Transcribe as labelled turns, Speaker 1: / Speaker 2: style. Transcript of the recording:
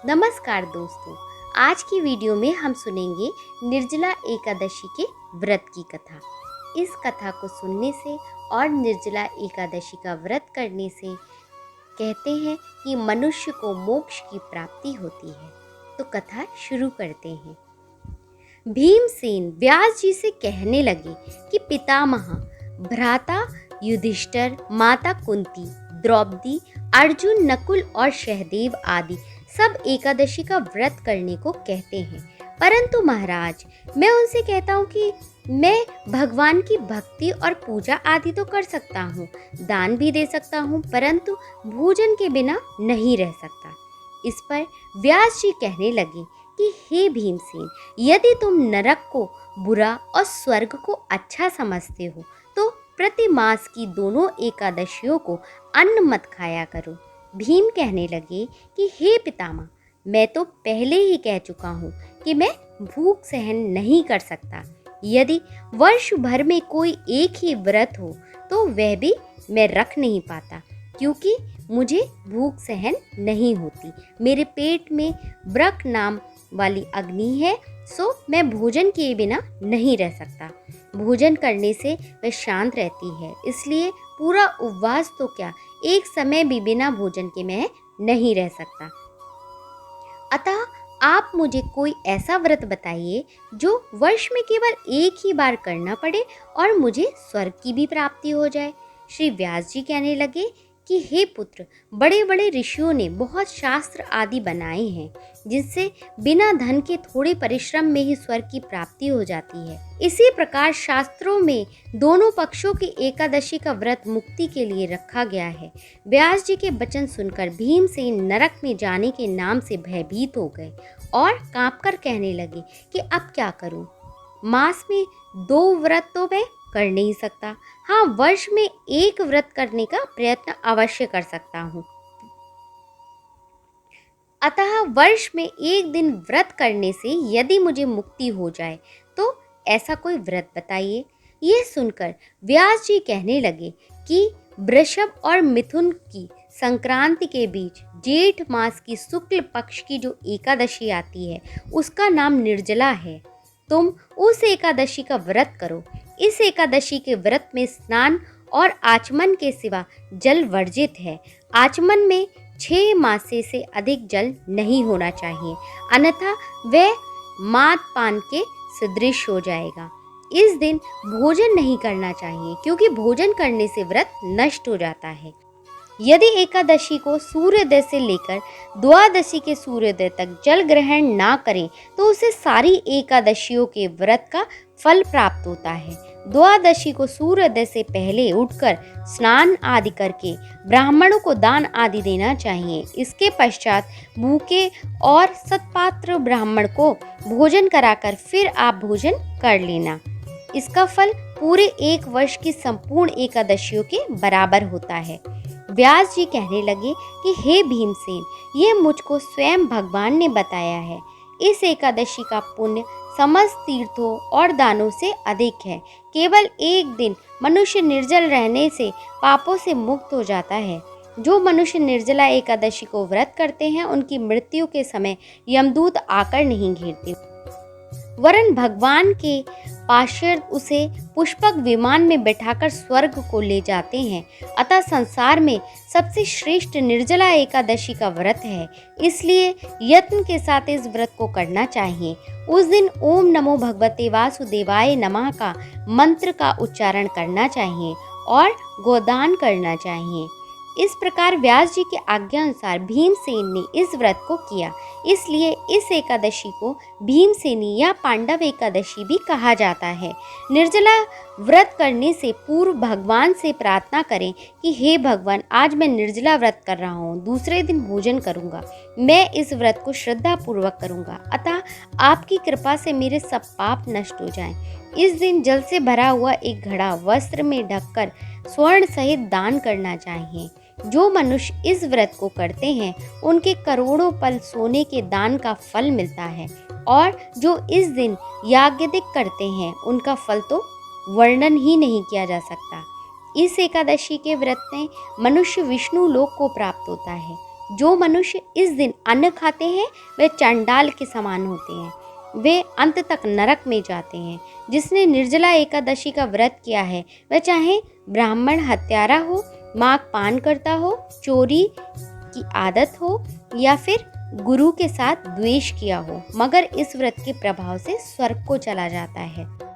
Speaker 1: नमस्कार दोस्तों, आज की वीडियो में हम सुनेंगे निर्जला एकादशी के व्रत की कथा। इस कथा को सुनने से और निर्जला एकादशी का व्रत करने से कहते हैं कि मनुष्य को मोक्ष की प्राप्ति होती है। तो कथा शुरू करते हैं। भीमसेन व्यास जी से कहने लगे कि पितामह, भ्राता युधिष्ठिर, माता कुंती, द्रौपदी, अर्जुन, नकुल और सहदेव आदि सब एकादशी का व्रत करने को कहते हैं, परंतु महाराज मैं उनसे कहता हूँ कि मैं भगवान की भक्ति और पूजा आदि तो कर सकता हूँ, दान भी दे सकता हूँ, परंतु भोजन के बिना नहीं रह सकता। इस पर व्यास जी कहने लगे कि हे भीमसेन, यदि तुम नरक को बुरा और स्वर्ग को अच्छा समझते हो तो प्रति मास की दोनों एकादशियों को अन्न मत खाया करो। भीम कहने लगे कि हे पितामह, मैं तो पहले ही कह चुका हूँ कि मैं भूख सहन नहीं कर सकता। यदि वर्ष भर में कोई एक ही व्रत हो तो वह भी मैं रख नहीं पाता, क्योंकि मुझे भूख सहन नहीं होती। मेरे पेट में ब्रक नाम वाली अग्नि है, सो मैं भोजन किए बिना नहीं रह सकता। भोजन करने से वह शांत रहती है, इसलिए पूरा उपवास तो क्या, एक समय भी बिना भोजन के मैं नहीं रह सकता। अतः आप मुझे कोई ऐसा व्रत बताइए जो वर्ष में केवल एक ही बार करना पड़े और मुझे स्वर्ग की भी प्राप्ति हो जाए। श्री व्यास जी कहने लगे कि हे पुत्र, बड़े बड़े ऋषियों ने बहुत शास्त्र आदि बनाए हैं जिससे बिना धन के थोड़े परिश्रम में ही स्वर्ग की प्राप्ति हो जाती है। इसी प्रकार शास्त्रों में दोनों पक्षों की एकादशी का व्रत मुक्ति के लिए रखा गया है। व्यास जी के वचन सुनकर भीमसेन नरक में जाने के नाम से भयभीत हो गए और कांपकर कहने लगे कि अब क्या करूं? मास में 2 व्रत तो मैं कर नहीं सकता, हाँ वर्ष में एक व्रत करने का प्रयत्न अवश्य कर सकता हूँ। अतः वर्ष में एक दिन व्रत करने से यदि मुझे मुक्ति हो जाए तो ऐसा कोई व्रत बताइए। यह सुनकर व्यास जी कहने लगे कि वृषभ और मिथुन की संक्रांति के बीच जेठ मास की शुक्ल पक्ष की जो एकादशी आती है उसका नाम निर्जला है। तुम उस एकादशी का व्रत करो। इस एकादशी के व्रत में स्नान और आचमन के सिवा जल वर्जित है। आचमन में 6 मासे से अधिक जल नहीं होना चाहिए, अन्यथा वह माद पान के सदृश हो जाएगा। इस दिन भोजन नहीं करना चाहिए, क्योंकि भोजन करने से व्रत नष्ट हो जाता है। यदि एकादशी को सूर्योदय से लेकर द्वादशी के सूर्योदय तक जल ग्रहण ना करें तो उसे सारी एकादशियों के व्रत का फल प्राप्त होता है। द्वादशी को सूर्योदय से पहले उठकर स्नान आदि करके ब्राह्मणों को दान आदि देना चाहिए। इसके पश्चात भूखे और सत्पात्र ब्राह्मण को भोजन कराकर फिर आप भोजन कर लेना। इसका फल पूरे 1 वर्ष की संपूर्ण एकादशियों के बराबर होता है। व्यास जी कहने लगे कि हे भीमसेन, ये मुझको स्वयं भगवान ने बताया है। इस एकादशी का पुण्य समस्त तीर्थों और दानों से अधिक है। केवल एक दिन मनुष्य निर्जल रहने से पापों से मुक्त हो जाता है। जो मनुष्य निर्जला एकादशी को व्रत करते हैं उनकी मृत्यु के समय यमदूत आकर नहीं घेरते, वरन भगवान के पार्षद उसे पुष्पक विमान में बैठाकर स्वर्ग को ले जाते हैं। अतः संसार में सबसे श्रेष्ठ निर्जला एकादशी का व्रत है, इसलिए यत्न के साथ इस व्रत को करना चाहिए। उस दिन ओम नमो भगवते वासुदेवाय नमः का मंत्र का उच्चारण करना चाहिए और गोदान करना चाहिए। इस प्रकार व्यास जी के आज्ञा अनुसार भीमसेन ने इस व्रत को किया, इसलिए इस एकादशी को भीमसेनी या पांडव एकादशी भी कहा जाता है। निर्जला व्रत करने से पूर्व भगवान से प्रार्थना करें कि हे भगवान, आज मैं निर्जला व्रत कर रहा हूँ, दूसरे दिन भोजन करूँगा, मैं इस व्रत को श्रद्धा पूर्वक करूँगा, अतः आपकी कृपा से मेरे सब पाप नष्ट हो जाएं। इस दिन जल से भरा हुआ एक घड़ा वस्त्र में ढककर स्वर्ण सहित दान करना चाहिए। जो मनुष्य इस व्रत को करते हैं उनके करोड़ों पल सोने के दान का फल मिलता है, और जो इस दिन याज्ञदिक करते हैं उनका फल तो वर्णन ही नहीं किया जा सकता। इस एकादशी के व्रत में मनुष्य विष्णु लोक को प्राप्त होता है। जो मनुष्य इस दिन अन्न खाते हैं वे चंडाल के समान होते हैं, वे अंत तक नरक में जाते हैं। जिसने निर्जला एकादशी का व्रत किया है वह चाहे ब्राह्मण हत्यारा हो, मांस पान करता हो, चोरी की आदत हो या फिर गुरु के साथ द्वेष किया हो, मगर इस व्रत के प्रभाव से स्वर्ग को चला जाता है।